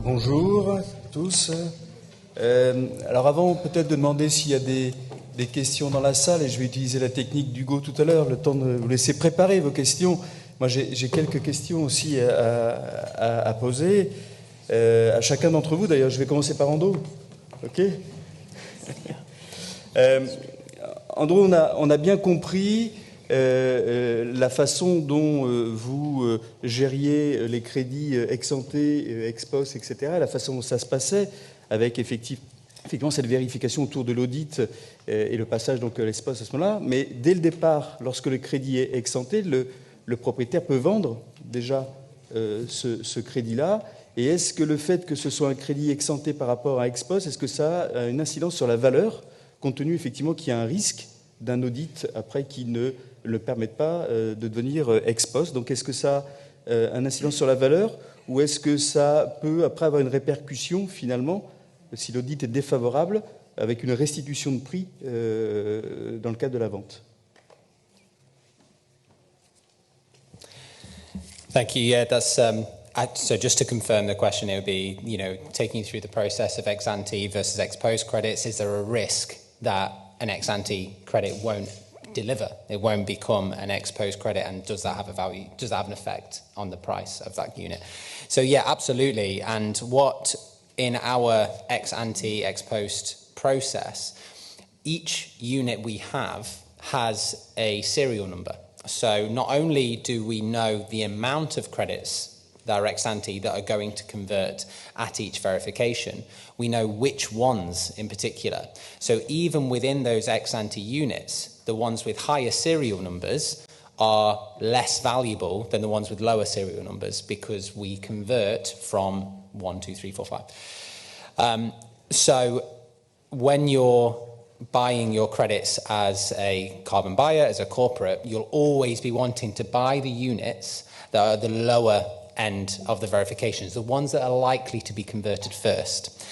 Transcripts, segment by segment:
Bonjour à tous. Alors avant peut-être de demander s'il y a des questions dans la salle, et je vais utiliser la technique d'Hugo tout à l'heure, le temps de vous laisser préparer vos questions. Moi j'ai quelques questions aussi à poser, à chacun d'entre vous d'ailleurs. Je vais commencer par Ando. Ok. Andrew, on a bien compris la façon dont vous gériez les crédits ex-ante, ex-post, etc., la façon dont ça se passait, avec effectivement cette vérification autour de l'audit et le passage donc à l'ex-post à ce moment-là. Mais dès le départ, lorsque le crédit est ex-ante, le propriétaire peut vendre déjà ce crédit-là. Et est-ce que le fait que ce soit un crédit ex-ante par rapport à ex-post, est-ce que ça a une incidence sur la valeur, compte tenu effectivement qu'il y a un risque d'un audit après qui ne le permette pas de devenir ex-post? Donc est-ce que ça a un incidence sur la valeur, ou est-ce que ça peut après avoir une répercussion finalement, si l'audit est défavorable, avec une restitution de prix dans le cadre de la vente? Thank you. Yeah, that's so just to confirm the question, it would be, taking you through the process of ex-ante versus ex-post credits. Is there a risk that an ex-ante credit won't deliver? It won't become an ex-post credit, and does that have a value? Does that have an effect on the price of that unit? So yeah, absolutely. And what in our ex-ante, ex-post process, each unit we have has a serial number. So not only do we know the amount of credits that are ex-ante that are going to convert at each verification, we know which ones in particular. So even within those ex-ante units, the ones with higher serial numbers are less valuable than the ones with lower serial numbers, because we convert from 1, 2, 3, 4, 5. So when you're buying your credits as a carbon buyer, as a corporate, you'll always be wanting to buy the units that are the lower end of the verifications, the ones that are likely to be converted first.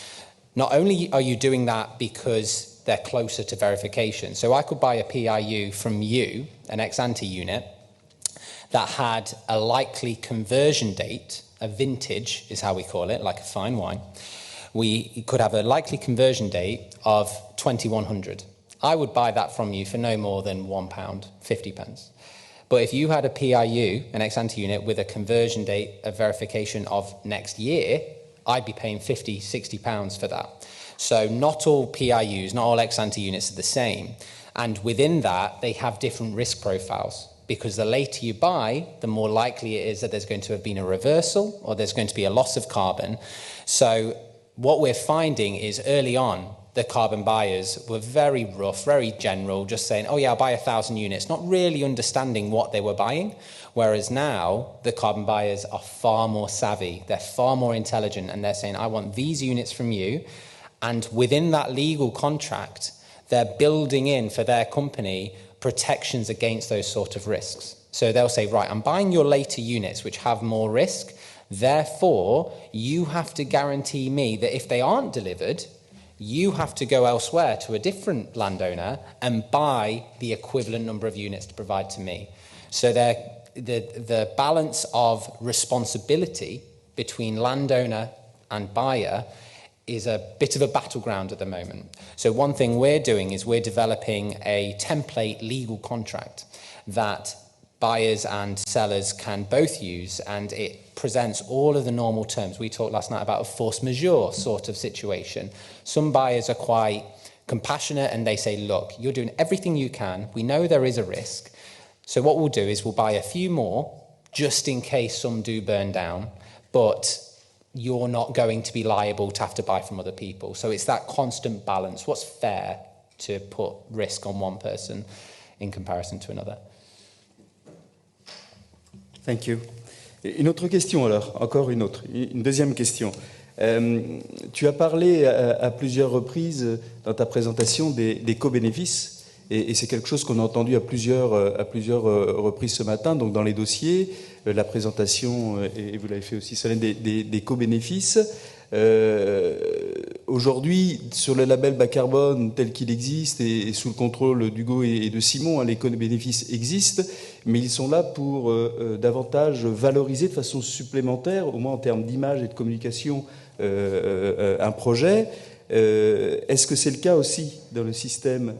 Not only are you doing that because they're closer to verification, so I could buy a PIU from you, an ex-ante unit, that had a likely conversion date, a vintage is how we call it, like a fine wine. We could have a likely conversion date of 2100. I would buy that from you for no more than £1.50. But if you had a PIU, an ex-ante unit, with a conversion date of verification of next year, I'd be paying £50, £60 for that. So not all PIUs, not all ex-ante units are the same. And within that, they have different risk profiles, because the later you buy, the more likely it is that there's going to have been a reversal or there's going to be a loss of carbon. So what we're finding is early on, the carbon buyers were very rough, very general, just saying, oh yeah, I'll buy 1,000 units, not really understanding what they were buying. Whereas now, the carbon buyers are far more savvy, they're far more intelligent, and they're saying, I want these units from you. And within that legal contract, they're building in for their company protections against those sort of risks. So they'll say, right, I'm buying your later units, which have more risk. Therefore, you have to guarantee me that if they aren't delivered, you have to go elsewhere to a different landowner and buy the equivalent number of units to provide to me. So the balance of responsibility between landowner and buyer is a bit of a battleground at the moment. So one thing we're doing is we're developing a template legal contract that buyers and sellers can both use, and it presents all of the normal terms. We talked last night about a force majeure sort of situation. Some buyers are quite compassionate and they say, look, you're doing everything you can. We know there is a risk. So what we'll do is we'll buy a few more just in case some do burn down, but you're not going to be liable to have to buy from other people. So it's that constant balance. What's fair to put risk on one person in comparison to another? Thank you. Une autre question alors, encore une autre, une deuxième question. Tu as parlé à plusieurs reprises dans ta présentation des co-bénéfices, et c'est quelque chose qu'on a entendu à plusieurs reprises ce matin, donc dans les dossiers, la présentation, et vous l'avez fait aussi, Solène, des co-bénéfices. Aujourd'hui, sur le label bas carbone tel qu'il existe et sous le contrôle d'Hugo et de Simon, les bénéfices existent, mais ils sont là pour davantage valoriser de façon supplémentaire, au moins en termes d'image et de communication un projet. Est-ce que c'est le cas aussi dans le système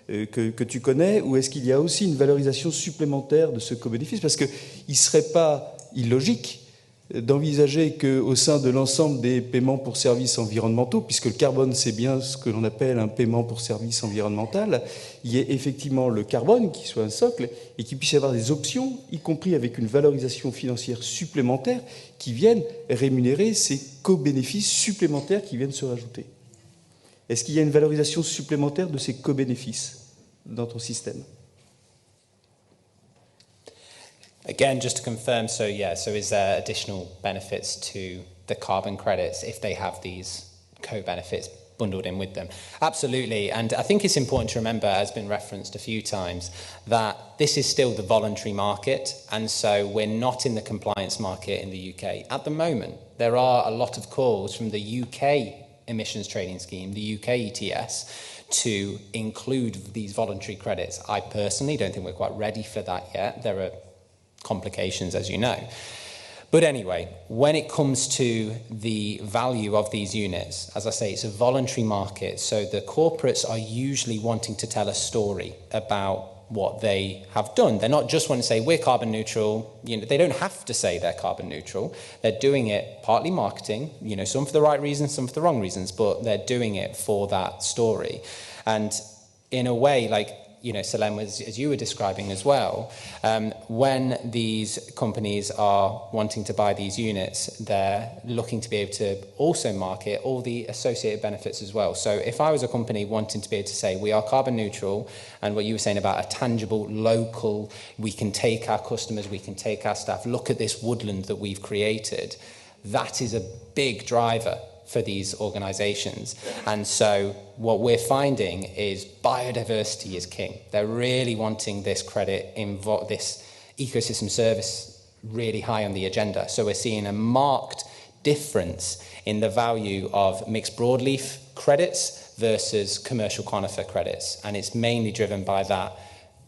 que tu connais, ou est-ce qu'il y a aussi une valorisation supplémentaire de ce co-bénéfice? Parce qu'il ne serait pas illogique d'envisager qu'au sein de l'ensemble des paiements pour services environnementaux, puisque le carbone c'est bien ce que l'on appelle un paiement pour service environnemental, il y ait effectivement le carbone qui soit un socle et qu'il puisse y avoir des options, y compris avec une valorisation financière supplémentaire, qui viennent rémunérer ces co-bénéfices supplémentaires qui viennent se rajouter. Est-ce qu'il y a une valorisation supplémentaire de ces co-bénéfices dans ton système? Again, just to confirm, so is there additional benefits to the carbon credits if they have these co-benefits bundled in with them? Absolutely, and I think it's important to remember, as been referenced a few times, that this is still the voluntary market, and so we're not in the compliance market in the UK. At the moment, there are a lot of calls from the UK emissions trading scheme, the UK ETS, to include these voluntary credits. I personally don't think we're quite ready for that yet. There are complications, as you know. But anyway, when it comes to the value of these units, as I say, it's a voluntary market, so the corporates are usually wanting to tell a story about what they have done. They're not just wanting to say, we're carbon neutral. They don't have to say they're carbon neutral. They're doing it partly marketing, some for the right reasons, some for the wrong reasons, but they're doing it for that story. And in a way, Salem, as you were describing as well, when these companies are wanting to buy these units, they're looking to be able to also market all the associated benefits as well. So if I was a company wanting to be able to say, we are carbon neutral, and what you were saying about a tangible, local, we can take our customers, we can take our staff, look at this woodland that we've created, that is a big driver for these organisations. And so what we're finding is biodiversity is king. They're really wanting this credit, this ecosystem service really high on the agenda. So we're seeing a marked difference in the value of mixed broadleaf credits versus commercial conifer credits. And it's mainly driven by that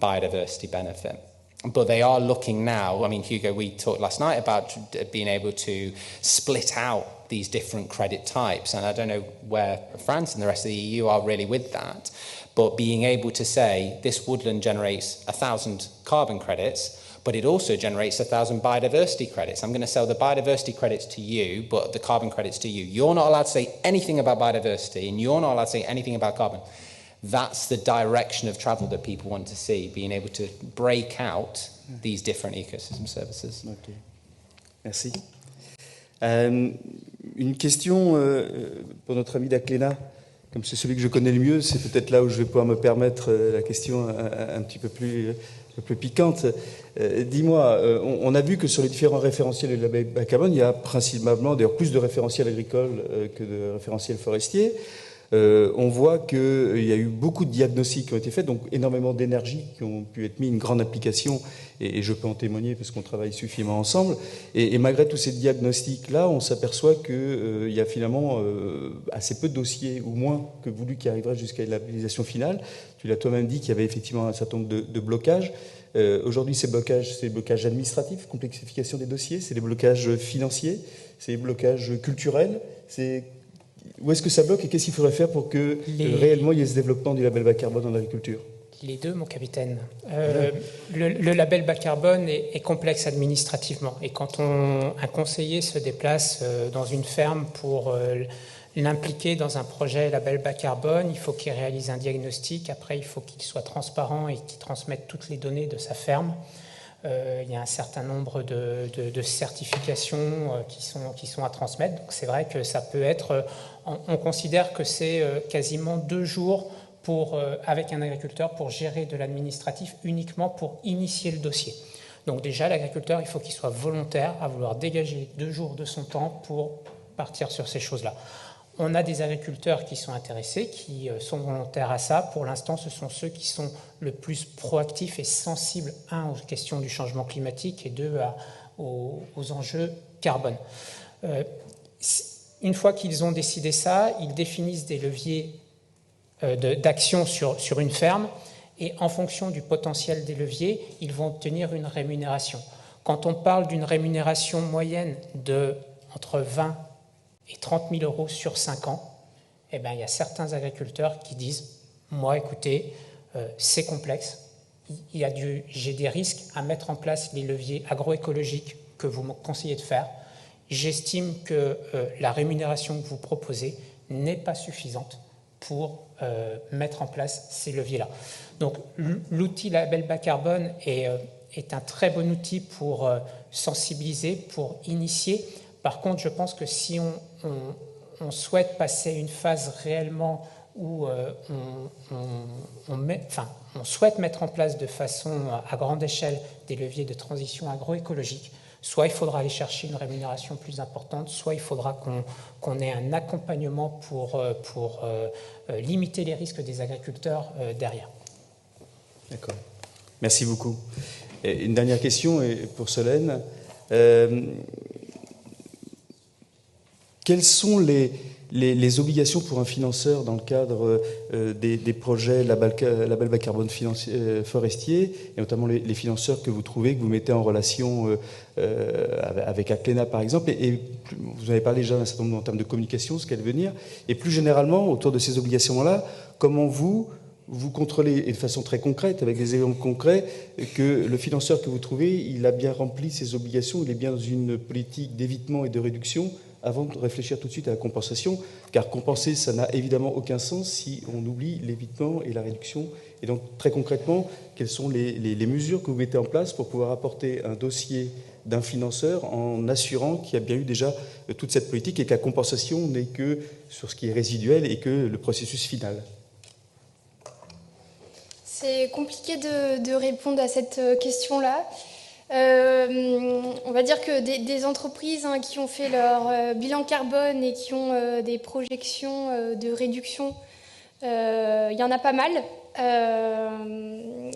biodiversity benefit. But they are looking now, Hugo, we talked last night about being able to split out these different credit types. And I don't know where France and the rest of the EU are really with that. But being able to say this woodland generates 1,000 carbon credits, but it also generates 1,000 biodiversity credits. I'm going to sell the biodiversity credits to you, but the carbon credits to you. You're not allowed to say anything about biodiversity, and you're not allowed to say anything about carbon. That's the direction of travel that people want to see, being able to break out these different ecosystem services. Ok. Merci. Une question pour notre ami d'Aclena. Comme c'est celui que je connais le mieux, c'est peut-être là où je vais pouvoir me permettre la question un petit peu plus piquante. Dis-moi, on a vu que sur les différents référentiels de label bas carbone, il y a principalement, d'ailleurs, plus de référentiels agricoles que de référentiels forestiers. On voit qu'il y a eu beaucoup de diagnostics qui ont été faits, donc énormément d'énergie qui ont pu être mis, une grande application, et je peux en témoigner parce qu'on travaille suffisamment ensemble. Et malgré tous ces diagnostics-là, on s'aperçoit qu'il y a finalement assez peu de dossiers, ou moins que voulu, qui arriveraient jusqu'à une labellisation finale. Tu l'as toi-même dit qu'il y avait effectivement un certain nombre de blocages. Aujourd'hui, ces blocages, c'est des blocages administratifs, complexification des dossiers, c'est des blocages financiers, c'est des blocages culturels, où est-ce que ça bloque et qu'est-ce qu'il faudrait faire pour que réellement il y ait ce développement du label bas carbone en agriculture? Les deux, mon capitaine. Le label bas carbone est complexe administrativement. Et quand un conseiller se déplace dans une ferme pour l'impliquer dans un projet label bas carbone, il faut qu'il réalise un diagnostic. Après, il faut qu'il soit transparent et qu'il transmette toutes les données de sa ferme. Il y a un certain nombre de certifications qui sont à transmettre. Donc c'est vrai que ça peut être... On considère que c'est quasiment 2 jours avec un agriculteur pour gérer de l'administratif uniquement pour initier le dossier. Donc déjà, l'agriculteur, il faut qu'il soit volontaire à vouloir dégager 2 jours de son temps pour partir sur ces choses-là. On a des agriculteurs qui sont intéressés, qui sont volontaires à ça. Pour l'instant, ce sont ceux qui sont le plus proactifs et sensibles, aux questions du changement climatique et aux enjeux carbone. Une fois qu'ils ont décidé ça, ils définissent des leviers d'action sur une ferme et en fonction du potentiel des leviers, ils vont obtenir une rémunération. Quand on parle d'une rémunération moyenne entre 20 et 30 000 euros sur 5 ans, eh bien, il y a certains agriculteurs qui disent « Moi, écoutez, c'est complexe, j'ai des risques à mettre en place les leviers agroécologiques que vous me conseillez de faire. J'estime que la rémunération que vous proposez n'est pas suffisante pour mettre en place ces leviers-là. » Donc l'outil label bas carbone est un très bon outil pour sensibiliser, pour initier. Par contre, je pense que si on souhaite passer une phase réellement où on souhaite mettre en place de façon à grande échelle des leviers de transition agroécologique, soit il faudra aller chercher une rémunération plus importante, soit il faudra qu'on ait un accompagnement pour limiter les risques des agriculteurs derrière. D'accord. Merci beaucoup. Et une dernière question pour Solène. Quelles sont les obligations pour un financeur dans le cadre des projets label bas carbone forestier, et notamment les financeurs que vous trouvez, que vous mettez en relation avec Aclena par exemple, et vous avez parlé déjà d'un certain nombre en termes de communication, ce qu'est devenir, et plus généralement autour de ces obligations-là, comment vous contrôlez, et de façon très concrète, avec des exemples concrets, que le financeur que vous trouvez, il a bien rempli ses obligations, il est bien dans une politique d'évitement et de réduction, avant de réfléchir tout de suite à la compensation, car compenser, ça n'a évidemment aucun sens si on oublie l'évitement et la réduction. Et donc, très concrètement, quelles sont les mesures que vous mettez en place pour pouvoir apporter un dossier d'un financeur en assurant qu'il y a bien eu déjà toute cette politique et que la compensation n'est que sur ce qui est résiduel et que le processus final? C'est compliqué de répondre à cette question-là. On va dire que des entreprises qui ont fait leur bilan carbone et qui ont des projections de réduction, il y en a pas mal.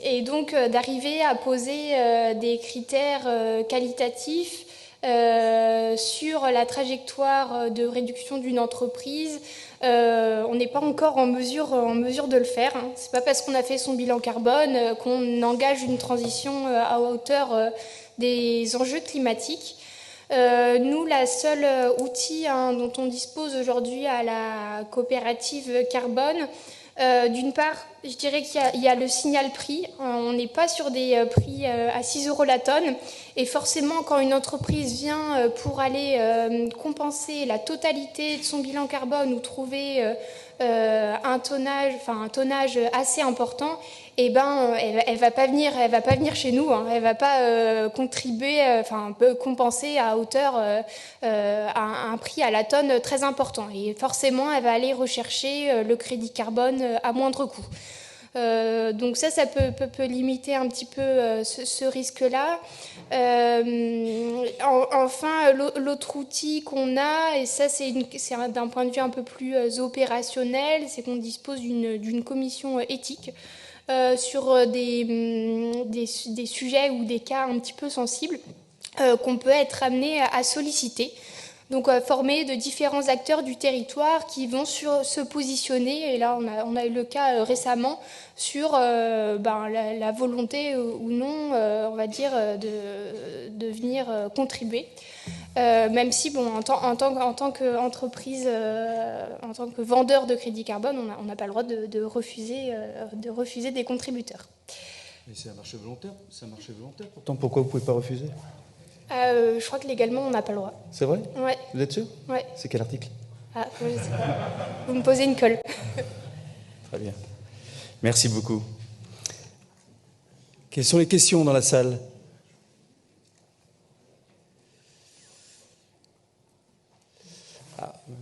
Et donc d'arriver à poser des critères qualitatifs sur la trajectoire de réduction d'une entreprise, on n'est pas encore en mesure de le faire. C'est pas parce qu'on a fait son bilan carbone qu'on engage une transition à hauteur des enjeux climatiques. Nous, la seule outil dont on dispose aujourd'hui à la coopérative carbone, d'une part, je dirais qu'il y a le signal prix. On n'est pas sur des prix à 6 € la tonne. Et forcément, quand une entreprise vient pour aller compenser la totalité de son bilan carbone ou trouver un tonnage assez important, eh ben, elle va pas venir chez nous. Elle va pas compenser à hauteur un prix à la tonne très important. Et forcément, elle va aller rechercher le crédit carbone à moindre coût. Donc ça peut limiter un petit peu ce risque-là. Enfin, l'autre outil qu'on a, et ça c'est d'un point de vue un peu plus opérationnel, c'est qu'on dispose d'une commission éthique sur des sujets ou des cas un petit peu sensibles qu'on peut être amené à solliciter. Donc formés de différents acteurs du territoire qui vont se positionner, et là on a eu le cas récemment, sur la volonté ou non, on va dire, de venir contribuer. Même si, bon, en tant qu'entreprise, en tant que vendeur de crédit carbone, on n'a pas le droit de refuser des contributeurs. Mais c'est un marché volontaire, Pourtant, pourquoi vous ne pouvez pas refuser ? Je crois que légalement, on n'a pas le droit. C'est vrai ? Ouais. Vous êtes sûr ? Ouais. C'est quel article ? Ah, je ne sais pas. Vous me posez une colle. Très bien. Merci beaucoup. Quelles sont les questions dans la salle ?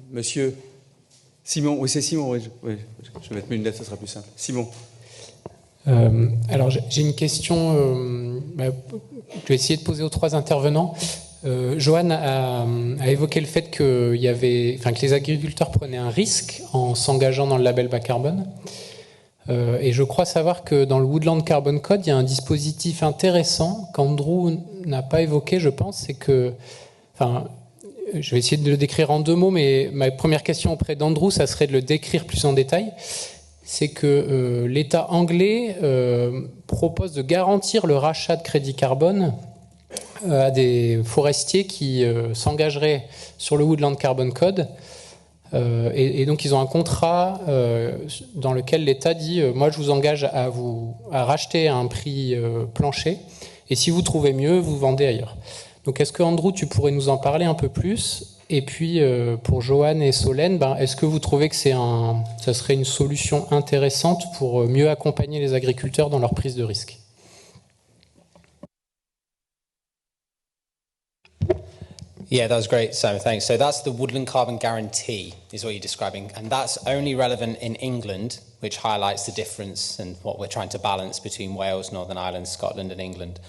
Monsieur Simon, oui c'est Simon, oui, je vais mettre mes lunettes, ça sera plus simple. Simon. Alors j'ai une question, je vais essayer de poser aux trois intervenants. Johan a évoqué le fait que les agriculteurs prenaient un risque en s'engageant dans le label bas carbone. Et je crois savoir que dans le Woodland Carbon Code, il y a un dispositif intéressant qu'Andrew n'a pas évoqué, je pense, c'est que... je vais essayer de le décrire en 2 mots, mais ma première question auprès d'Andrew, ça serait de le décrire plus en détail. C'est que l'État anglais propose de garantir le rachat de crédit carbone à des forestiers qui s'engageraient sur le Woodland Carbon Code. Et donc ils ont un contrat dans lequel l'État dit moi je vous engage à racheter à un prix plancher, et si vous trouvez mieux, vous vendez ailleurs. Donc est-ce que Andrew, tu pourrais nous en parler un peu plus? Et puis pour Johan et Solène, est-ce que vous trouvez que ça serait une solution intéressante pour mieux accompagner les agriculteurs dans leur prise de risque? Yeah, that was great, Simon, thanks. So that's the Woodland Carbon Guarantee, is what you're describing. And that's only relevant in England, which highlights the difference and what we're trying to balance between Wales, Northern Ireland, Scotland and England.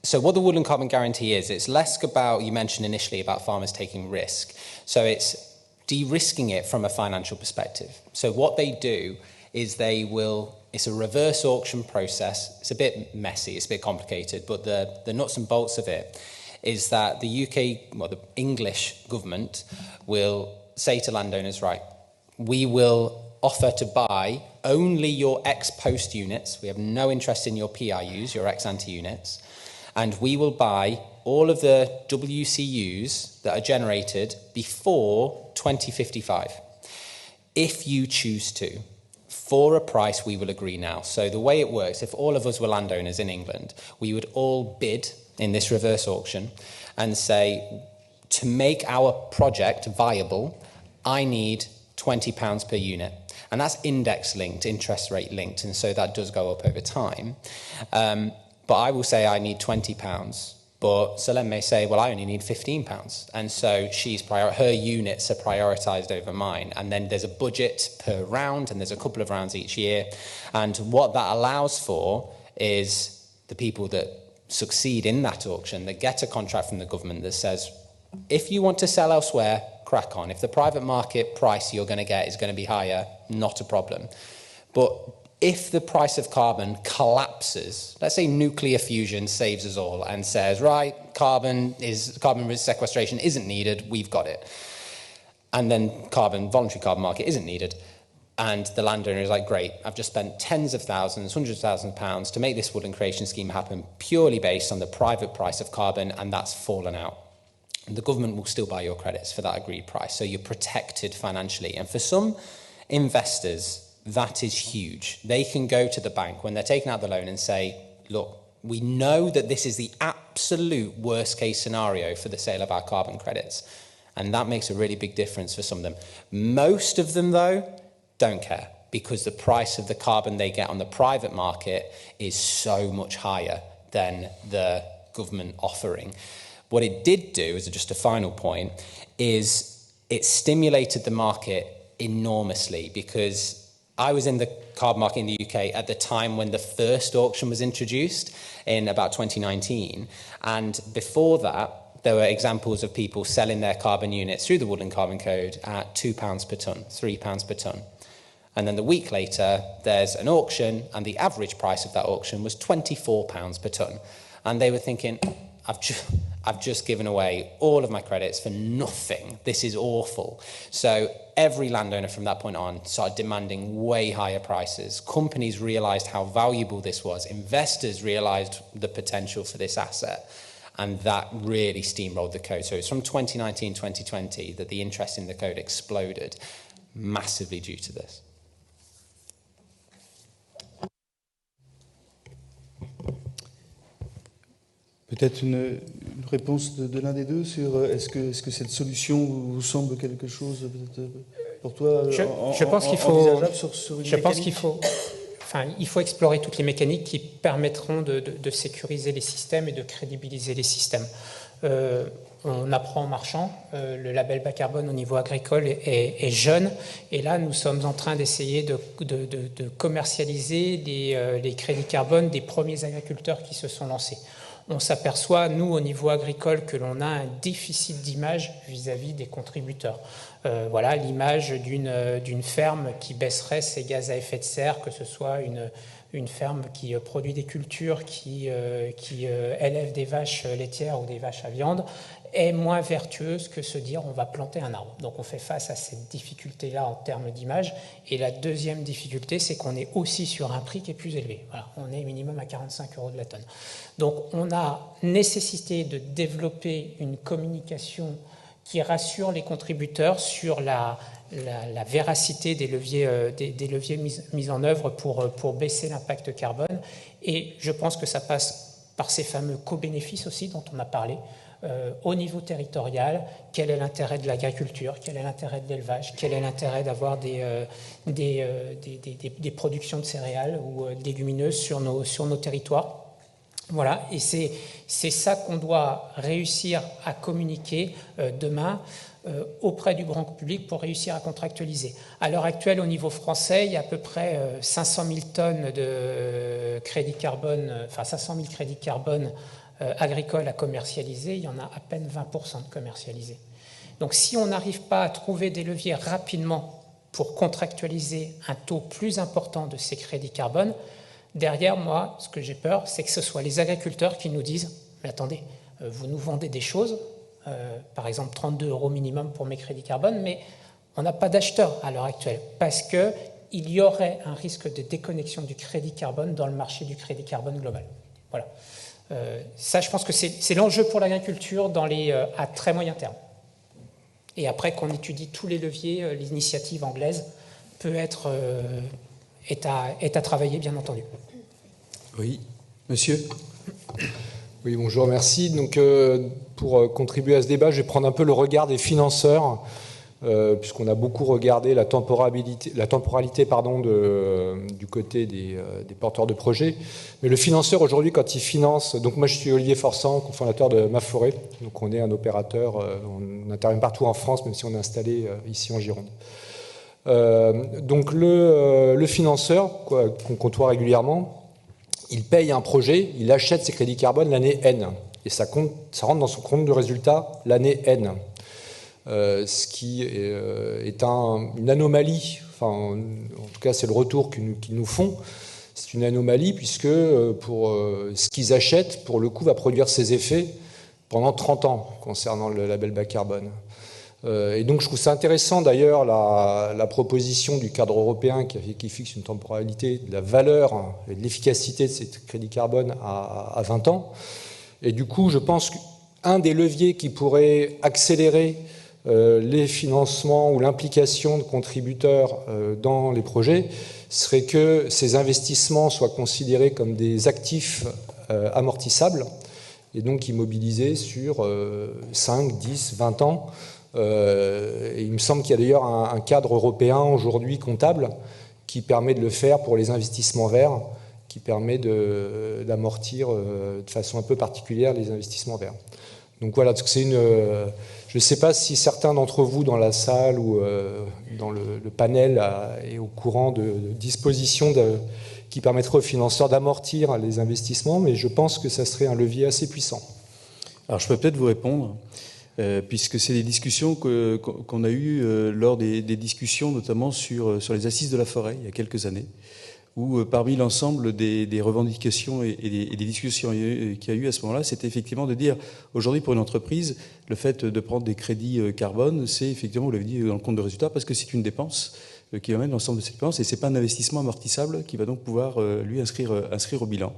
So what the Woodland Carbon Guarantee is, it's less about, you mentioned initially about farmers taking risk. So it's de-risking it from a financial perspective. So what they do is it's a reverse auction process. It's a bit messy, it's a bit complicated, but the nuts and bolts of it is that the the English government will say to landowners, right, we will offer to buy only your ex-post units. We have no interest in your PRUs, your ex-ante units. And we will buy all of the WCUs that are generated before 2055, if you choose to, for a price we will agree now. So the way it works, if all of us were landowners in England, we would all bid in this reverse auction and say, to make our project viable, I need £20 per unit. And that's index linked, interest rate linked, and so that does go up over time. But I will say I need £20, but Solène may say, well, I only need £15. And so her units are prioritised over mine. And then there's a budget per round, and there's a couple of rounds each year. And what that allows for is the people that succeed in that auction, that get a contract from the government that says, if you want to sell elsewhere, crack on. If the private market price you're going to get is going to be higher, not a problem. But if the price of carbon collapses, let's say nuclear fusion saves us all and says, right, carbon sequestration isn't needed, we've got it. And then voluntary carbon market isn't needed. And the landowner is like, great, I've just spent tens of thousands, hundreds of thousands of pounds to make this woodland creation scheme happen purely based on the private price of carbon, and that's fallen out. And the government will still buy your credits for that agreed price. So you're protected financially. And for some investors, that is huge. They can go to the bank when they're taking out the loan and say, look, we know that this is the absolute worst case scenario for the sale of our carbon credits. And that makes a really big difference for some of them. Most of them, though, don't care, because the price of the carbon they get on the private market is so much higher than the government offering. What it did do, as just a final point, is it stimulated the market enormously, because I was in the carbon market in the UK at the time when the first auction was introduced in about 2019. And before that, there were examples of people selling their carbon units through the Woodland Carbon Code at £2 per tonne, £3 per tonne. And then the week later, there's an auction, and the average price of that auction was £24 per tonne. And they were thinking, I've just given away all of my credits for nothing. This is awful. So every landowner from that point on started demanding way higher prices. Companies realised how valuable this was. Investors realised the potential for this asset. And that really steamrolled the code. So it's from 2019, 2020 that the interest in the code exploded, massively due to this. Peut-être une réponse de l'un des deux sur est-ce que cette solution vous semble quelque chose pour toi je pense qu'il faut, envisageable sur une je pense mécanique? Il faut explorer toutes les mécaniques qui permettront de sécuriser les systèmes et de crédibiliser les systèmes. On apprend en marchant. Le label bas carbone au niveau agricole est jeune, et là nous sommes en train d'essayer de commercialiser les crédits carbone des premiers agriculteurs qui se sont lancés. On s'aperçoit, nous, au niveau agricole, que l'on a un déficit d'image vis-à-vis des contributeurs. Voilà l'image d'une ferme qui baisserait ses gaz à effet de serre, que ce soit une ferme qui produit des cultures, qui élève des vaches laitières ou des vaches à viande, est moins vertueuse que se dire on va planter un arbre. Donc on fait face à cette difficulté-là en termes d'image. Et la deuxième difficulté, c'est qu'on est aussi sur un prix qui est plus élevé. Voilà, on est minimum à 45 € de la tonne. Donc on a nécessité de développer une communication qui rassure les contributeurs sur la véracité des leviers mis en œuvre pour baisser l'impact carbone. Et je pense que ça passe par ces fameux co-bénéfices aussi dont on a parlé. Au niveau territorial, quel est l'intérêt de l'agriculture, quel est l'intérêt de l'élevage, quel est l'intérêt d'avoir des productions de céréales ou légumineuses sur nos territoires. Voilà, et c'est ça qu'on doit réussir à communiquer demain auprès du grand public pour réussir à contractualiser. À l'heure actuelle, au niveau français, il y a à peu près 500 000 tonnes de crédits carbone, enfin 500 000 crédits carbone agricoles à commercialiser, il y en a à peine 20% de commercialisés. Donc si on n'arrive pas à trouver des leviers rapidement pour contractualiser un taux plus important de ces crédits carbone, derrière moi, ce que j'ai peur, c'est que ce soit les agriculteurs qui nous disent « Mais attendez, vous nous vendez des choses, par exemple 32 € minimum pour mes crédits carbone, mais on n'a pas d'acheteurs à l'heure actuelle, parce qu'il y aurait un risque de déconnexion du crédit carbone dans le marché du crédit carbone global. » Voilà. Ça, je pense que c'est l'enjeu pour l'agriculture à très moyen terme. Et après qu'on étudie tous les leviers, l'initiative anglaise est à travailler, bien entendu. Oui, monsieur. Oui, bonjour, merci. Donc, pour contribuer à ce débat, je vais prendre un peu le regard des financeurs, puisqu'on a beaucoup regardé la temporalité du côté des porteurs de projets. Mais le financeur, aujourd'hui, quand il finance... Donc, moi, je suis Olivier Forsan, cofondateur de MaForêt. Donc, on est un opérateur, on intervient partout en France, même si on est installé ici en Gironde. Donc, le financeur, qu'on côtoie régulièrement, il paye un projet, il achète ses crédits carbone l'année N. Et ça rentre dans son compte de résultat l'année N. Ce qui est une anomalie, enfin, en tout cas c'est le retour qu'ils nous font, c'est une anomalie puisque pour ce qu'ils achètent, pour le coup, va produire ses effets pendant 30 ans concernant le label bas carbone. Et donc je trouve ça intéressant d'ailleurs la proposition du cadre européen qui fixe une temporalité de la valeur et de l'efficacité de ces crédits carbone à 20 ans. Et du coup, je pense qu'un des leviers qui pourrait accélérer les financements ou l'implication de contributeurs dans les projets serait que ces investissements soient considérés comme des actifs amortissables et donc immobilisés sur 5, 10, 20 ans. Et il me semble qu'il y a d'ailleurs un cadre européen aujourd'hui comptable qui permet de le faire pour les investissements verts, qui permet d'amortir de façon un peu particulière les investissements verts. Donc voilà, c'est je ne sais pas si certains d'entre vous dans la salle ou dans le panel est au courant de dispositions qui permettraient aux financeurs d'amortir les investissements, mais je pense que ça serait un levier assez puissant. Alors je peux peut-être vous répondre, puisque c'est des discussions qu'on a eues lors des discussions notamment sur les assises de la forêt il y a quelques années, où parmi l'ensemble des revendications et des discussions qu'il y a eu à ce moment-là, c'était effectivement de dire, aujourd'hui pour une entreprise, le fait de prendre des crédits carbone, c'est effectivement, vous l'avez dit, dans le compte de résultat, parce que c'est une dépense qui amène l'ensemble de ces dépenses, et c'est pas un investissement amortissable qui va donc pouvoir, lui, inscrire au bilan.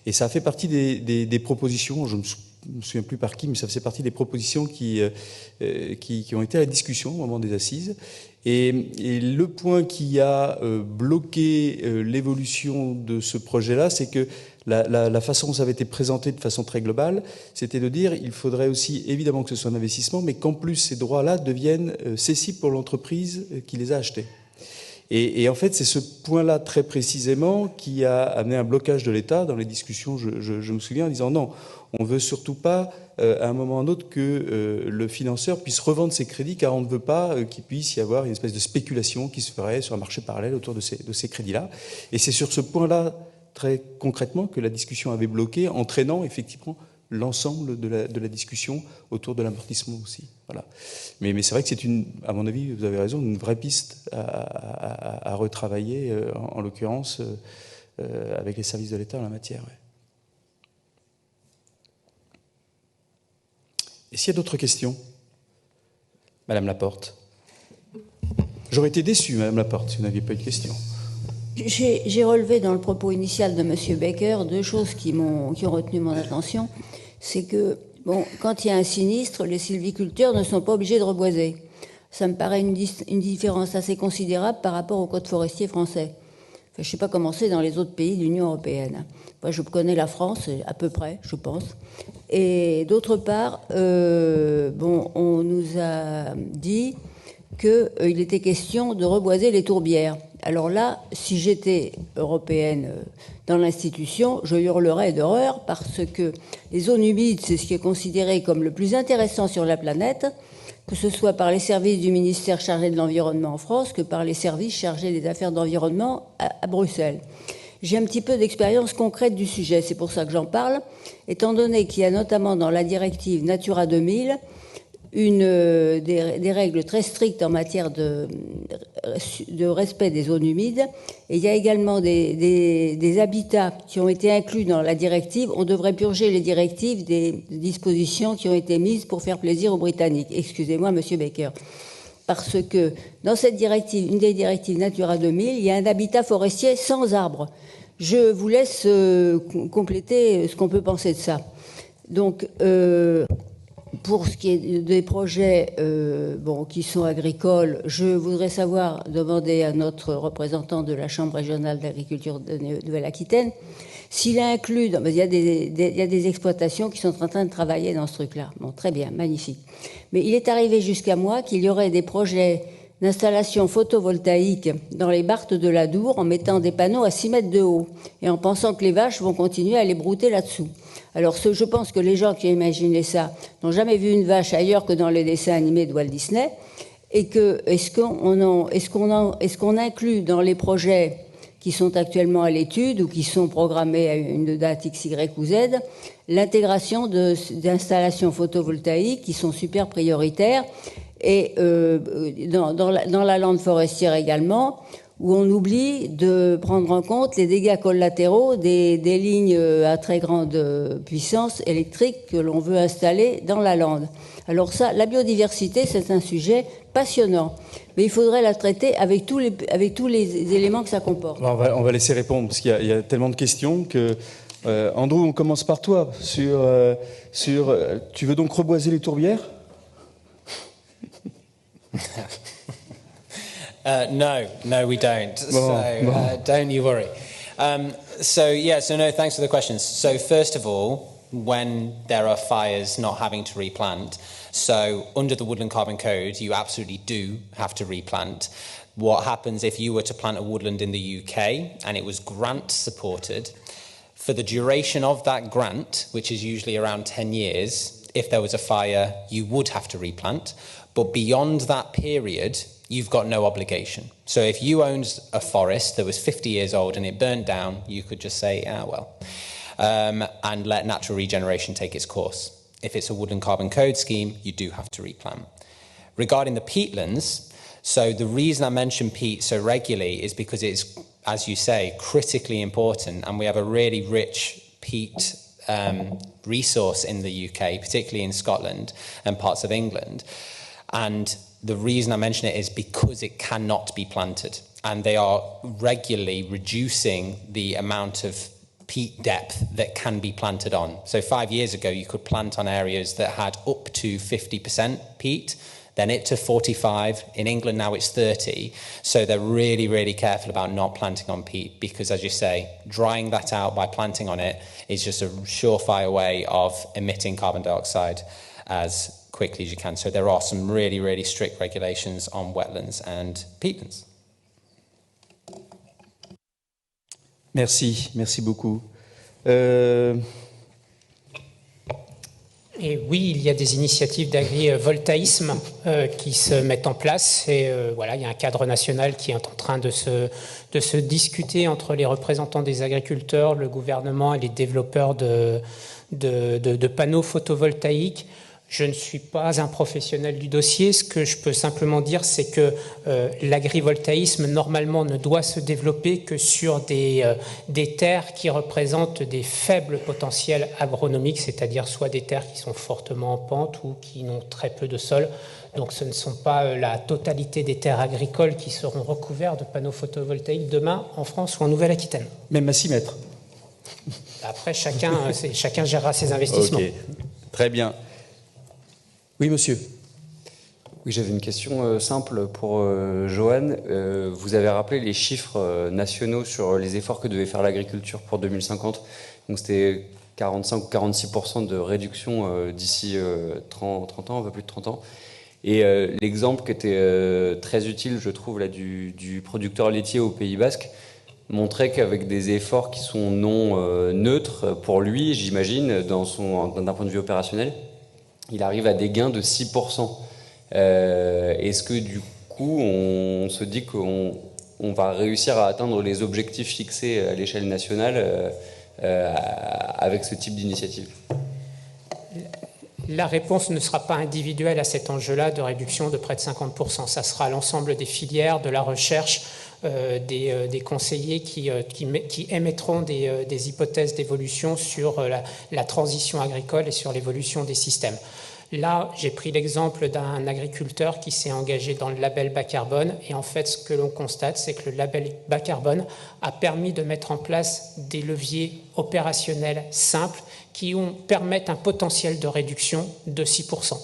Et ça a fait partie des propositions, je me souviens plus par qui, mais ça faisait partie des propositions qui ont été à la discussion au moment des assises. Et le point qui a bloqué l'évolution de ce projet-là, c'est que la façon dont ça avait été présenté de façon très globale, c'était de dire il faudrait aussi évidemment que ce soit un investissement, mais qu'en plus ces droits-là deviennent cessibles pour l'entreprise qui les a achetés. Et en fait, c'est ce point-là très précisément qui a amené un blocage de l'État dans les discussions, je me souviens, en disant non, on ne veut surtout pas, à un moment ou à un autre, que le financeur puisse revendre ses crédits, car on ne veut pas qu'il puisse y avoir une espèce de spéculation qui se ferait sur un marché parallèle autour de ces crédits-là. Et c'est sur ce point-là, très concrètement, que la discussion avait bloqué, entraînant effectivement l'ensemble de la discussion autour de l'amortissement aussi. Voilà. Mais c'est vrai que c'est à mon avis, vous avez raison, une vraie piste à retravailler, en l'occurrence, avec les services de l'État en la matière. Ouais. Et s'il y a d'autres questions, Madame Laporte. J'aurais été déçu, Madame Laporte, si vous n'aviez pas eu de questions. J'ai relevé dans le propos initial de M. Baker 2 choses qui ont retenu mon attention. C'est que, bon, quand il y a un sinistre, les sylviculteurs ne sont pas obligés de reboiser. Ça me paraît une différence assez considérable par rapport au code forestier français. Enfin, je ne sais pas comment c'est dans les autres pays de l'Union européenne. Moi, je connais la France, à peu près, je pense. Et d'autre part, on nous a dit qu'il était question de reboiser les tourbières. Alors là, si j'étais européenne dans l'institution, je hurlerais d'horreur parce que les zones humides, c'est ce qui est considéré comme le plus intéressant sur la planète, que ce soit par les services du ministère chargé de l'environnement en France que par les services chargés des affaires d'environnement à Bruxelles. J'ai un petit peu d'expérience concrète du sujet, c'est pour ça que j'en parle, étant donné qu'il y a notamment dans la directive Natura 2000 des règles très strictes en matière de respect des zones humides. Et il y a également des habitats qui ont été inclus dans la directive. On devrait purger les directives des dispositions qui ont été mises pour faire plaisir aux Britanniques. Excusez-moi, Monsieur Baker. Parce que dans cette directive, une des directives Natura 2000, il y a un habitat forestier sans arbres. Je vous laisse compléter ce qu'on peut penser de ça. Donc, pour ce qui est des projets qui sont agricoles, je voudrais demander à notre représentant de la Chambre régionale d'agriculture de Nouvelle-Aquitaine s'il a inclus, il y a des exploitations qui sont en train de travailler dans ce truc-là. Bon, très bien, magnifique. Mais il est arrivé jusqu'à moi qu'il y aurait des projets d'installation photovoltaïque dans les barthes de l'Adour en mettant des panneaux à 6 mètres de haut et en pensant que les vaches vont continuer à les brouter là-dessous. Alors je pense que les gens qui ont imaginé ça n'ont jamais vu une vache ailleurs que dans les dessins animés de Walt Disney et que est-ce qu'on inclut dans les projets qui sont actuellement à l'étude ou qui sont programmés à une date X, Y ou Z l'intégration d'installations photovoltaïques qui sont super prioritaires et dans la lande forestière également, où on oublie de prendre en compte les dégâts collatéraux des lignes à très grande puissance électrique que l'on veut installer dans la lande. Alors ça, la biodiversité, c'est un sujet passionnant, mais il faudrait la traiter avec tous les éléments que ça comporte. On va laisser répondre, parce qu'il y a tellement de questions que... Andrew, on commence par toi. Tu veux donc reboiser les tourbières? No, we don't. Don't you worry. No, thanks for the questions. So first of all, when there are fires, not having to replant. So under the Woodland Carbon Code, you absolutely do have to replant. What happens if you were to plant a woodland in the UK and it was grant supported, for the duration of that grant, which is usually around 10 years, if there was a fire, you would have to replant. But beyond that period, you've got no obligation. So if you owned a forest that was 50 years old and it burnt down, you could just say, and let natural regeneration take its course. If it's a Woodland Carbon Code scheme, you do have to replant. Regarding the peatlands, so the reason I mention peat so regularly is because it's, as you say, critically important, and we have a really rich peat resource in the UK, particularly in Scotland and parts of England. And the reason I mention it is because it cannot be planted, and they are regularly reducing the amount of peat depth that can be planted on. So 5 years ago, you could plant on areas that had up to 50% peat, then it to 45. In England now it's 30. So they're really, really careful about not planting on peat because, as you say, drying that out by planting on it is just a surefire way of emitting carbon dioxide as quickly as you can. So there are some really, really strict regulations on wetlands and peatlands. Merci beaucoup. Et oui, il y a des initiatives d'agrivoltaïsme qui se mettent en place. Et il y a un cadre national qui est en train de se discuter entre les représentants des agriculteurs, le gouvernement et les développeurs de panneaux photovoltaïques. Je ne suis pas un professionnel du dossier. Ce que je peux simplement dire, c'est que l'agrivoltaïsme, normalement, ne doit se développer que sur des terres qui représentent des faibles potentiels agronomiques, c'est-à-dire soit des terres qui sont fortement en pente ou qui n'ont très peu de sol. Donc ce ne sont pas la totalité des terres agricoles qui seront recouvertes de panneaux photovoltaïques demain en France ou en Nouvelle-Aquitaine. Même à 6 mètres. Après, chacun gérera ses investissements. Ok, très bien. Oui, monsieur. Oui, j'avais une question simple pour Johan. Vous avez rappelé les chiffres nationaux sur les efforts que devait faire l'agriculture pour 2050. Donc c'était 45 ou 46% de réduction d'ici 30 ans, un peu plus de 30 ans. Et l'exemple qui était très utile, je trouve, là, du producteur laitier au Pays Basque, montrait qu'avec des efforts qui sont non neutres pour lui, j'imagine, d'un point de vue opérationnel, il arrive à des gains de 6%. Est-ce que du coup, on se dit qu'on va réussir à atteindre les objectifs fixés à l'échelle nationale avec ce type d'initiative ? La réponse ne sera pas individuelle à cet enjeu-là de réduction de près de 50%. Ça sera l'ensemble des filières, de la recherche, des conseillers qui émettront des hypothèses d'évolution sur la transition agricole et sur l'évolution des systèmes. Là, j'ai pris l'exemple d'un agriculteur qui s'est engagé dans le label bas carbone. Et en fait, ce que l'on constate, c'est que le label bas carbone a permis de mettre en place des leviers opérationnels simples qui permettent un potentiel de réduction de 6%.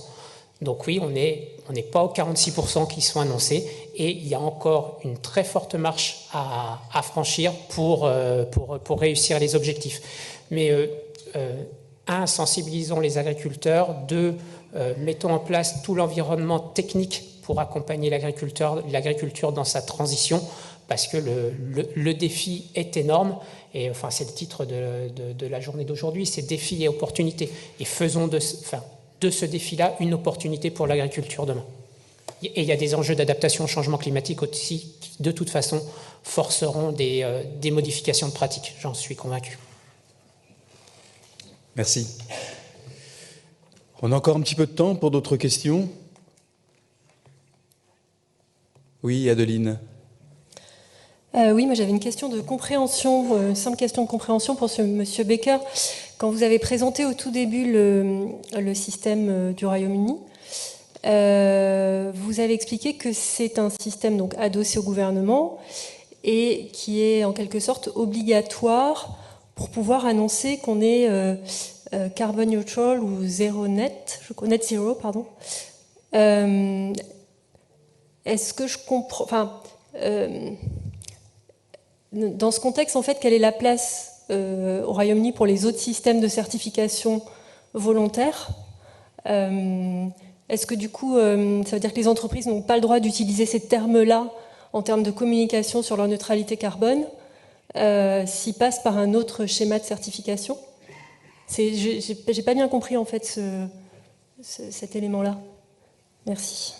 Donc oui, on n'est pas aux 46% qui sont annoncés. Et il y a encore une très forte marche à franchir pour réussir les objectifs. Mais sensibilisons les agriculteurs. 2, mettons en place tout l'environnement technique pour accompagner l'agriculture dans sa transition, parce que le défi est énorme. Et enfin, c'est le titre de la journée d'aujourd'hui, c'est défis et opportunités. Et faisons de ce défi-là une opportunité pour l'agriculture demain. Et il y a des enjeux d'adaptation au changement climatique aussi, qui de toute façon forceront des modifications de pratiques, j'en suis convaincu. Merci. On a encore un petit peu de temps pour d'autres questions. Oui, Adeline. Oui, moi j'avais une question de compréhension, une simple question de compréhension pour Monsieur Becker. Quand vous avez présenté au tout début le système du Royaume-Uni, vous avez expliqué que c'est un système donc adossé au gouvernement et qui est en quelque sorte obligatoire pour pouvoir annoncer qu'on est carbon neutral ou net zero, pardon. Est-ce que je comprends, dans ce contexte, en fait, quelle est la place au Royaume-Uni pour les autres systèmes de certification volontaire ? Est-ce que du coup, ça veut dire que les entreprises n'ont pas le droit d'utiliser ces termes-là en termes de communication sur leur neutralité carbone s'ils passent par un autre schéma de certification ? J'ai pas bien compris en fait cet élément-là. Merci.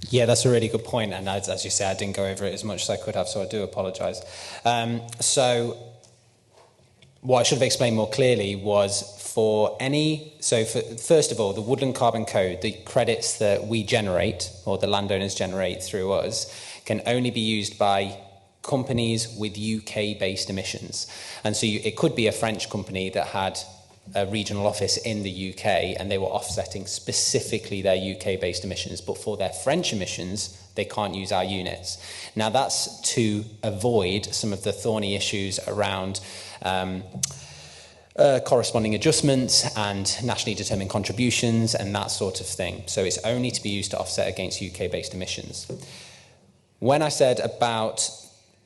Yeah, that's a really good point, and as you say, I didn't go over it as much as I could have, so I do apologise. So what I should have explained more clearly was first of all, the Woodland Carbon Code, the credits that we generate, or the landowners generate through us, can only be used by companies with UK-based emissions. And so it could be a French company that had a regional office in the UK and they were offsetting specifically their UK-based emissions, but for their French emissions, they can't use our units. Now that's to avoid some of the thorny issues around corresponding adjustments and nationally determined contributions and that sort of thing. So it's only to be used to offset against UK-based emissions. When I said about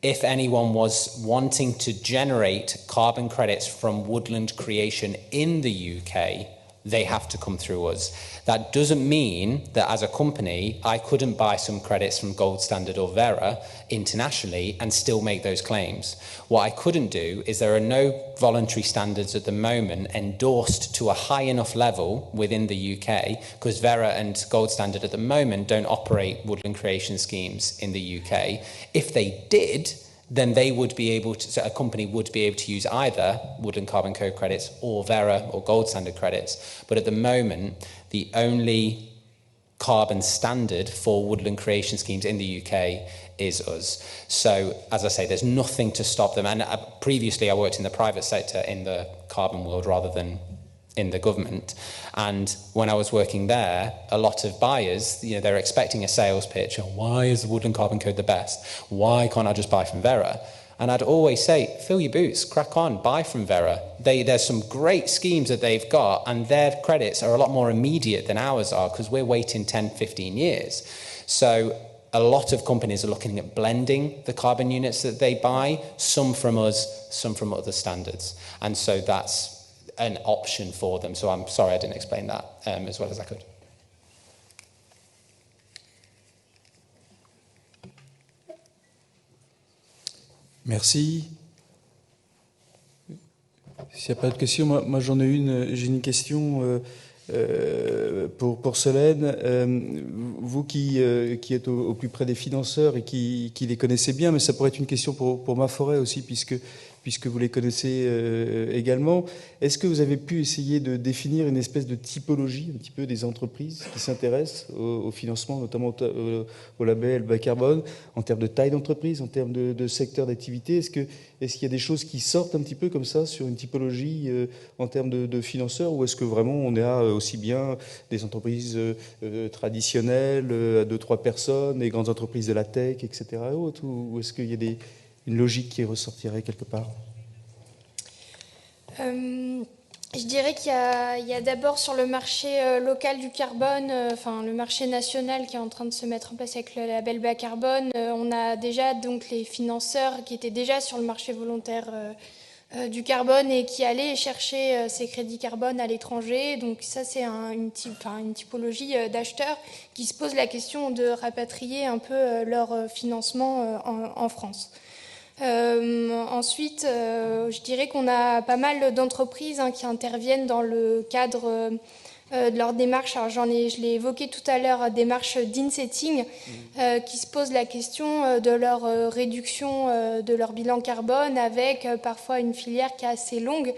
if anyone was wanting to generate carbon credits from woodland creation in the UK, they have to come through us. That doesn't mean that as a company, I couldn't buy some credits from Gold Standard or Verra internationally and still make those claims. What I couldn't do is there are no voluntary standards at the moment endorsed to a high enough level within the UK, because Verra and Gold Standard at the moment don't operate woodland creation schemes in the UK. If they did, then they would be able to, so a company would be able to use either Woodland Carbon Code credits or Verra or Gold Standard credits. But at the moment, the only carbon standard for woodland creation schemes in the UK is us. So, as I say, there's nothing to stop them. And previously I worked in the private sector in the carbon world rather than in the government. And when I was working there, a lot of buyers, they're expecting a sales pitch. Oh, why is the Woodland Carbon Code the best? Why can't I just buy from Verra? And I'd always say, fill your boots, crack on, buy from Verra. There's some great schemes that they've got, and their credits are a lot more immediate than ours are, because we're waiting 10, 15 years. So a lot of companies are looking at blending the carbon units that they buy, some from us, some from other standards. And so that's an option for them. So I'm sorry I didn't explain that as well as I could. Merci. S'il n'y a pas de questions, moi j'en ai une. J'ai une question pour Solène. Vous qui êtes au plus près des financeurs et qui les connaissez bien, mais ça pourrait être une question pour Maforêt aussi, puisque vous les connaissez également. Est-ce que vous avez pu essayer de définir une espèce de typologie un petit peu des entreprises qui s'intéressent au financement, notamment au label bas carbone, en termes de taille d'entreprise, en termes de secteur d'activité? Est-ce qu'il y a des choses qui sortent un petit peu comme ça sur une typologie en termes de financeurs, ou est-ce que vraiment on a aussi bien des entreprises traditionnelles à 2-3 personnes, des grandes entreprises de la tech, etc. ou est-ce qu'il y a une logique qui ressortirait quelque part? Je dirais qu'il y a d'abord sur le marché local du carbone, le marché national qui est en train de se mettre en place avec le label bas carbone. On a déjà donc les financeurs qui étaient déjà sur le marché volontaire du carbone et qui allaient chercher ces crédits carbone à l'étranger. Donc ça, c'est une typologie d'acheteurs qui se posent la question de rapatrier un peu leur financement en France. Ensuite, je dirais qu'on a pas mal d'entreprises qui interviennent dans le cadre de leur démarche. Alors je l'ai évoqué tout à l'heure, démarche d'insetting, qui se pose la question de leur réduction de leur bilan carbone avec parfois une filière qui est assez longue,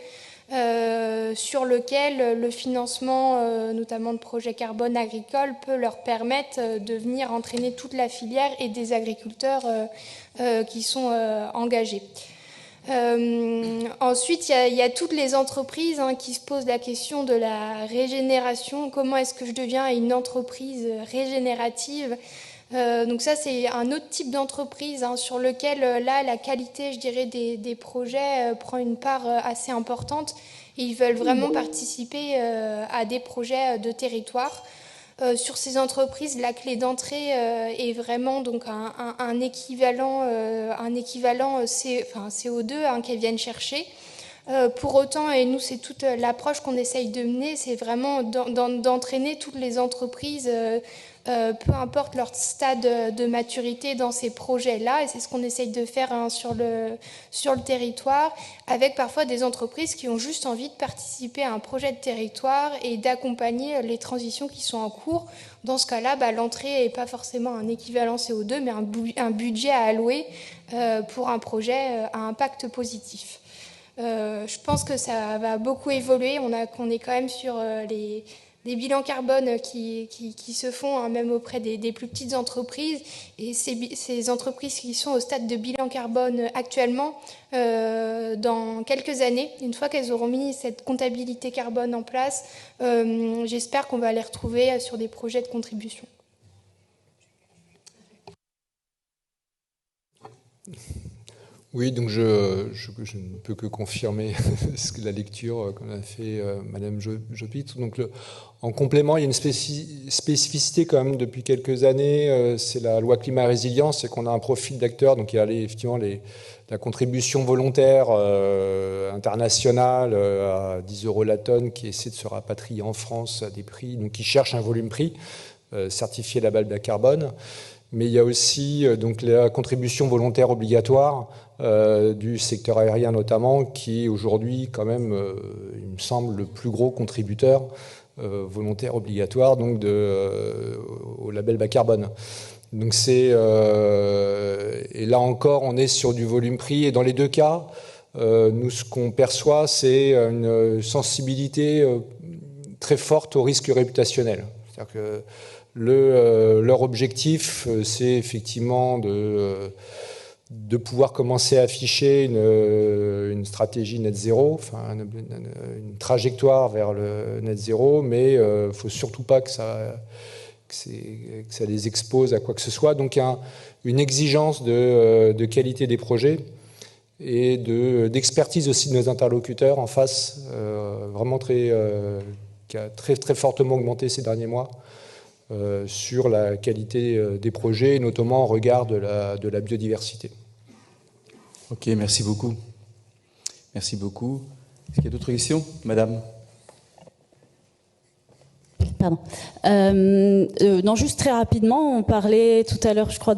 sur lequel le financement, notamment de projets carbone agricoles, peut leur permettre de venir entraîner toute la filière et des agriculteurs qui sont engagés. Ensuite, il y a toutes les entreprises qui se posent la question de la régénération. Comment est-ce que je deviens une entreprise régénérative ? Donc ça, c'est un autre type d'entreprise sur lequel, là, la qualité, je dirais, des projets prend une part assez importante. Et ils veulent vraiment participer à des projets de territoire. Sur ces entreprises, la clé d'entrée est vraiment donc un équivalent CO2 qu'elles viennent chercher. Pour autant, et nous, c'est toute l'approche qu'on essaye de mener, c'est vraiment d'entraîner toutes les entreprises, peu importe leur stade de maturité dans ces projets-là, et c'est ce qu'on essaye de faire sur le territoire, avec parfois des entreprises qui ont juste envie de participer à un projet de territoire et d'accompagner les transitions qui sont en cours. Dans ce cas-là, l'entrée n'est pas forcément un équivalent CO2, mais un budget à allouer pour un projet à impact positif. Je pense que ça va beaucoup évoluer. On est quand même sur des bilans carbone qui se font même auprès des plus petites entreprises. Et ces entreprises qui sont au stade de bilan carbone actuellement, dans quelques années, une fois qu'elles auront mis cette comptabilité carbone en place, j'espère qu'on va les retrouver sur des projets de contribution. Oui, donc je ne peux que confirmer la lecture qu'on a fait Madame Jopit. Donc en complément, il y a une spécificité quand même depuis quelques années, c'est la loi climat résilience, c'est qu'on a un profil d'acteurs, donc il y a effectivement la contribution volontaire internationale à 10 € la tonne qui essaie de se rapatrier en France à des prix, donc qui cherche un volume prix certifié label bas carbone. Mais il y a aussi donc la contribution volontaire obligatoire du secteur aérien notamment, qui est aujourd'hui quand même, il me semble, le plus gros contributeur volontaire obligatoire donc au label bas carbone. Donc et là encore, on est sur du volume-prix. Et dans les deux cas, nous, ce qu'on perçoit, c'est une sensibilité très forte au risque réputationnel. C'est-à-dire que leur objectif, c'est effectivement de pouvoir commencer à afficher une stratégie net zéro, enfin une trajectoire vers le net zéro, mais il ne faut surtout pas que ça les expose à quoi que ce soit. Donc il y a une exigence de qualité des projets et d'expertise aussi de nos interlocuteurs en face, vraiment qui a très, très fortement augmenté ces derniers mois sur la qualité des projets, notamment au regard de la biodiversité. Ok, merci beaucoup. Merci beaucoup. Est-ce qu'il y a d'autres questions, madame? Pardon. Non, juste très rapidement, on parlait tout à l'heure, je crois,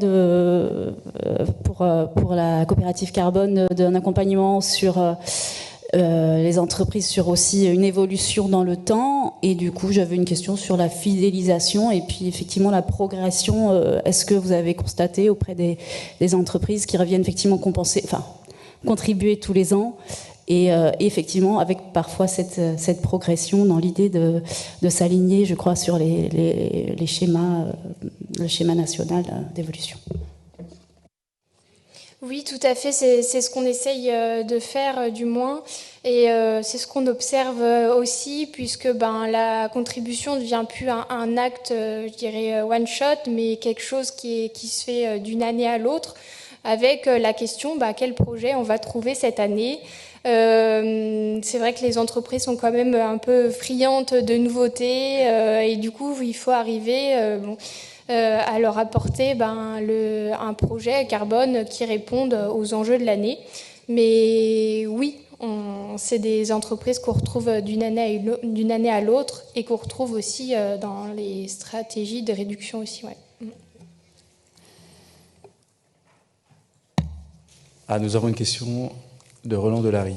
pour la coopérative carbone, d'un accompagnement sur les entreprises, sur aussi une évolution dans le temps. Et du coup, j'avais une question sur la fidélisation et puis effectivement la progression. Est-ce que vous avez constaté auprès des entreprises qui reviennent effectivement contribuer tous les ans? Et effectivement, avec parfois cette progression dans l'idée de s'aligner, je crois, sur les schémas, le schéma national d'évolution. Oui, tout à fait, c'est ce qu'on essaye de faire du moins, et c'est ce qu'on observe aussi, puisque la contribution ne devient plus un acte, je dirais, one shot, mais quelque chose qui se fait d'une année à l'autre, avec la question quel projet on va trouver cette année. C'est vrai que les entreprises sont quand même un peu friandes de nouveautés, et du coup il faut arriver à leur apporter un projet carbone qui réponde aux enjeux de l'année. Mais oui, c'est des entreprises qu'on retrouve d'une année à l'autre et qu'on retrouve aussi dans les stratégies de réduction aussi. Ouais. Nous avons une question de Roland Delary.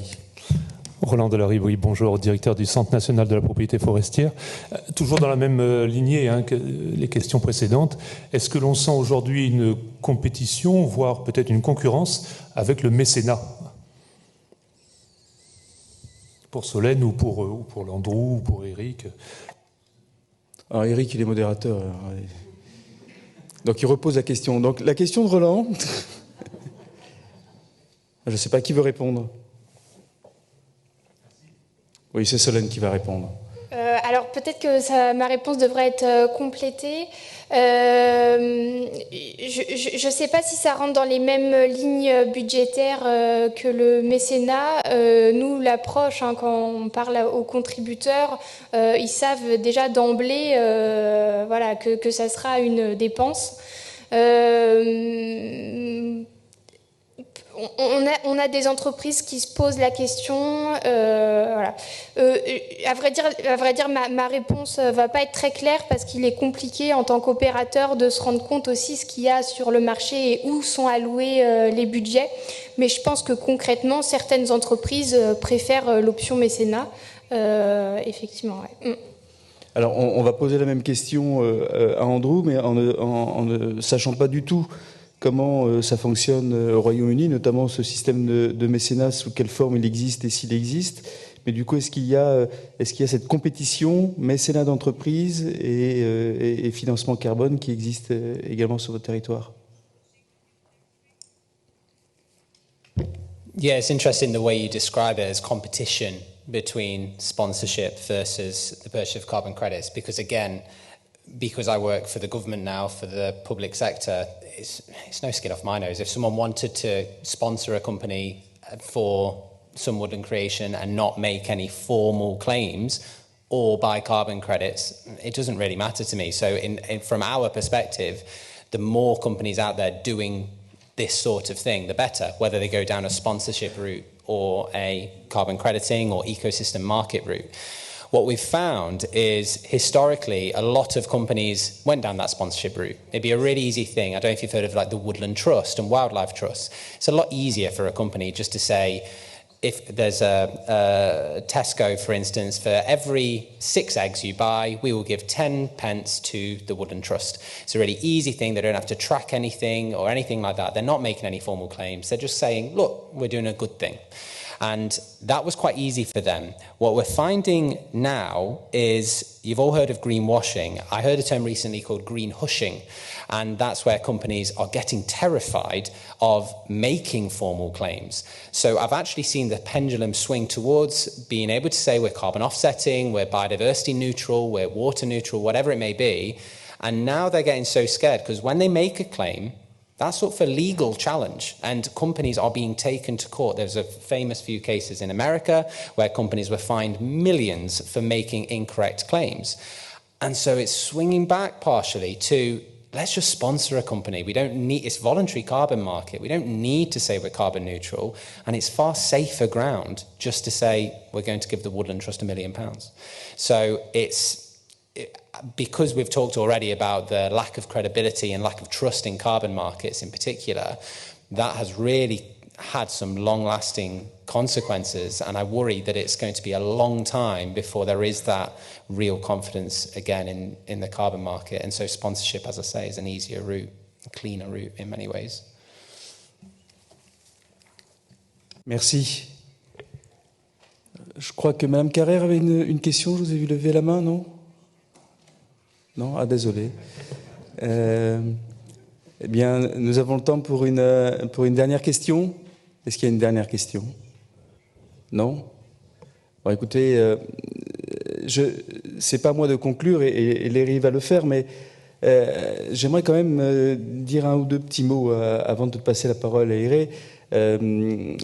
Roland Delary, oui, bonjour, directeur du Centre national de la propriété forestière. Toujours dans la même lignée que les questions précédentes, est-ce que l'on sent aujourd'hui une compétition, voire peut-être une concurrence avec le mécénat? Pour Solène ou pour Landru ou pour Eric? Alors Eric, il est modérateur. Donc il repose la question. Donc la question de Roland, je ne sais pas qui veut répondre. Oui, c'est Solène qui va répondre. Alors peut-être que ma réponse devrait être complétée. Je ne sais pas si ça rentre dans les mêmes lignes budgétaires que le mécénat. Nous, l'approche, quand on parle aux contributeurs, ils savent déjà d'emblée que ça sera une dépense. On a des entreprises qui se posent la question. À vrai dire, ma réponse va pas être très claire parce qu'il est compliqué en tant qu'opérateur de se rendre compte aussi ce qu'il y a sur le marché et où sont alloués les budgets. Mais je pense que concrètement, certaines entreprises préfèrent l'option mécénat. Effectivement, ouais. Alors, on va poser la même question à Andrew, mais en ne sachant pas du tout comment ça fonctionne au Royaume-Uni, notamment ce système de mécénat, sous quelle forme il existe et s'il existe. Mais du coup, est-ce qu'il y a cette compétition mécénat d'entreprise et financement carbone qui existe également sur votre territoire? Yeah, it's interesting the way you describe it as competition between sponsorship versus the purchase of carbon credits, because I work for the government now, for the public sector, it's no skin off my nose. If someone wanted to sponsor a company for some woodland creation and not make any formal claims or buy carbon credits, it doesn't really matter to me. So from our perspective, the more companies out there doing this sort of thing, the better, whether they go down a sponsorship route or a carbon crediting or ecosystem market route. What we've found is historically a lot of companies went down that sponsorship route. It'd be a really easy thing. I don't know if you've heard of like the Woodland Trust and Wildlife Trust. It's a lot easier for a company just to say, if there's a Tesco, for instance, for every 6 eggs you buy, we will give 10 pence to the Woodland Trust. It's a really easy thing. They don't have to track anything or anything like that. They're not making any formal claims. They're just saying, look, we're doing a good thing. And that was quite easy for them. What we're finding now is, you've all heard of greenwashing. I heard a term recently called green hushing. And that's where companies are getting terrified of making formal claims. So I've actually seen the pendulum swing towards being able to say we're carbon offsetting, we're biodiversity neutral, we're water neutral, whatever it may be. And now they're getting so scared because when they make a claim, that's up for legal challenge, and companies are being taken to court. There's a famous few cases in America where companies were fined millions for making incorrect claims. And so it's swinging back partially to, let's just sponsor a company. We don't need, it's voluntary carbon market. We don't need to say we're carbon neutral, and it's far safer ground just to say we're going to give the Woodland Trust £1 million. So because we've talked already about the lack of credibility and lack of trust in carbon markets in particular, that has really had some long-lasting consequences, and I worry that it's going to be a long time before there is that real confidence again in the carbon market. And so sponsorship, as I say, is an easier route, a cleaner route in many ways. Merci. Je crois que Mme Carrère avait une question. Je vous ai vu lever la main, non? Non? Ah, désolé. Eh bien, nous avons le temps pour une dernière question. Est-ce qu'il y a une dernière question? Non? Bon, écoutez, c'est pas à moi de conclure, et Léry va le faire, mais j'aimerais quand même dire un ou deux petits mots avant de passer la parole à Hervé.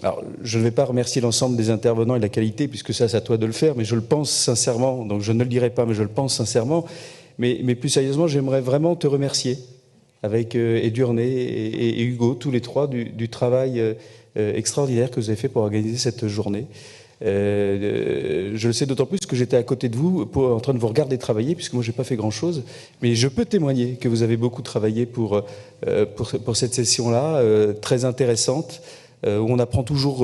Alors, je ne vais pas remercier l'ensemble des intervenants et la qualité, puisque ça, c'est à toi de le faire, mais je le pense sincèrement, donc je ne le dirai pas, mais je le pense sincèrement. Mais plus sérieusement, j'aimerais vraiment te remercier avec Edurne et Hugo, tous les trois, du travail extraordinaire que vous avez fait pour organiser cette journée. Je le sais d'autant plus que j'étais à côté de vous en train de vous regarder travailler, puisque moi je n'ai pas fait grand-chose, mais je peux témoigner que vous avez beaucoup travaillé pour cette session-là, très intéressante, où on apprend toujours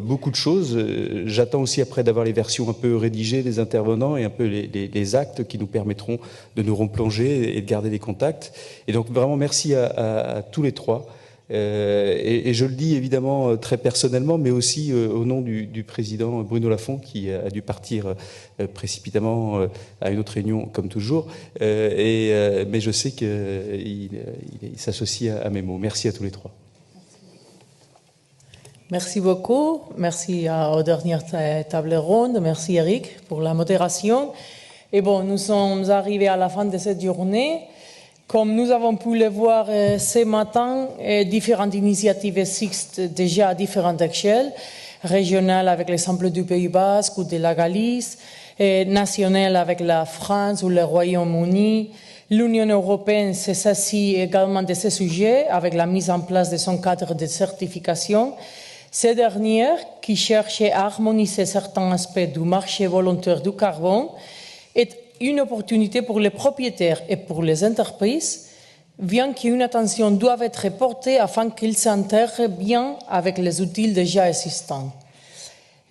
beaucoup de choses. J'attends aussi après d'avoir les versions un peu rédigées des intervenants et un peu les actes qui nous permettront de nous replonger et de garder les contacts. Et donc vraiment merci à tous les trois. Et je le dis évidemment très personnellement, mais aussi au nom du président Bruno Lafont, qui a dû partir précipitamment à une autre réunion, comme toujours. Mais je sais qu'il s'associe à mes mots. Merci à tous les trois. Merci beaucoup. Merci aux dernières tables rondes. Merci Eric pour la modération. Et bon, nous sommes arrivés à la fin de cette journée. Comme nous avons pu le voir ce matin, différentes initiatives existent déjà à différentes échelles, régionales avec l'exemple du Pays Basque ou de la Galice, nationales avec la France ou le Royaume-Uni. L'Union européenne s'est saisie également de ce sujet avec la mise en place de son cadre de certification. Ces dernières, qui cherchaient à harmoniser certains aspects du marché volontaire du carbone, est une opportunité pour les propriétaires et pour les entreprises, bien qu'une attention doive être portée afin qu'ils s'intègrent bien avec les outils déjà existants.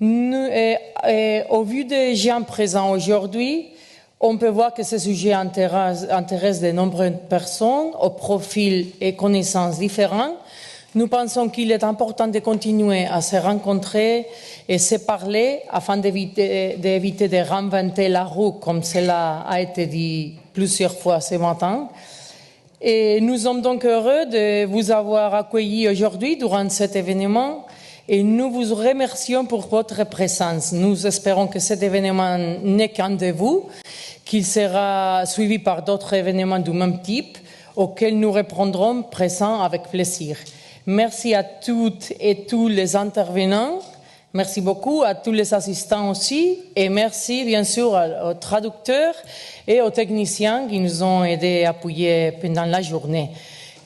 Au vu des gens présents aujourd'hui, on peut voir que ce sujet intéresse de nombreuses personnes aux profils et connaissances différents. Nous pensons qu'il est important de continuer à se rencontrer et se parler afin d'éviter de réinventer la roue, comme cela a été dit plusieurs fois ce matin. Et nous sommes donc heureux de vous avoir accueillis aujourd'hui durant cet événement et nous vous remercions pour votre présence. Nous espérons que cet événement n'est qu'un début, qu'il sera suivi par d'autres événements du même type auxquels nous répondrons présents avec plaisir. Merci à toutes et tous les intervenants. Merci beaucoup à tous les assistants aussi. Et merci bien sûr aux traducteurs et aux techniciens qui nous ont aidés à appuyer pendant la journée.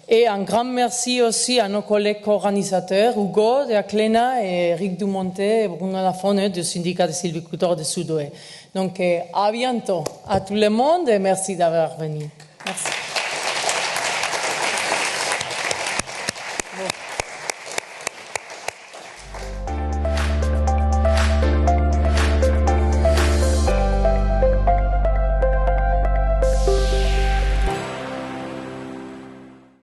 Et un grand merci aussi à nos collègues co-organisateurs, Hugo de Aclena et Eric Dumontet et Bruno Lafont du syndicat des sylviculteurs de Sudoué. Donc à bientôt à tout le monde et merci d'avoir venu. Merci.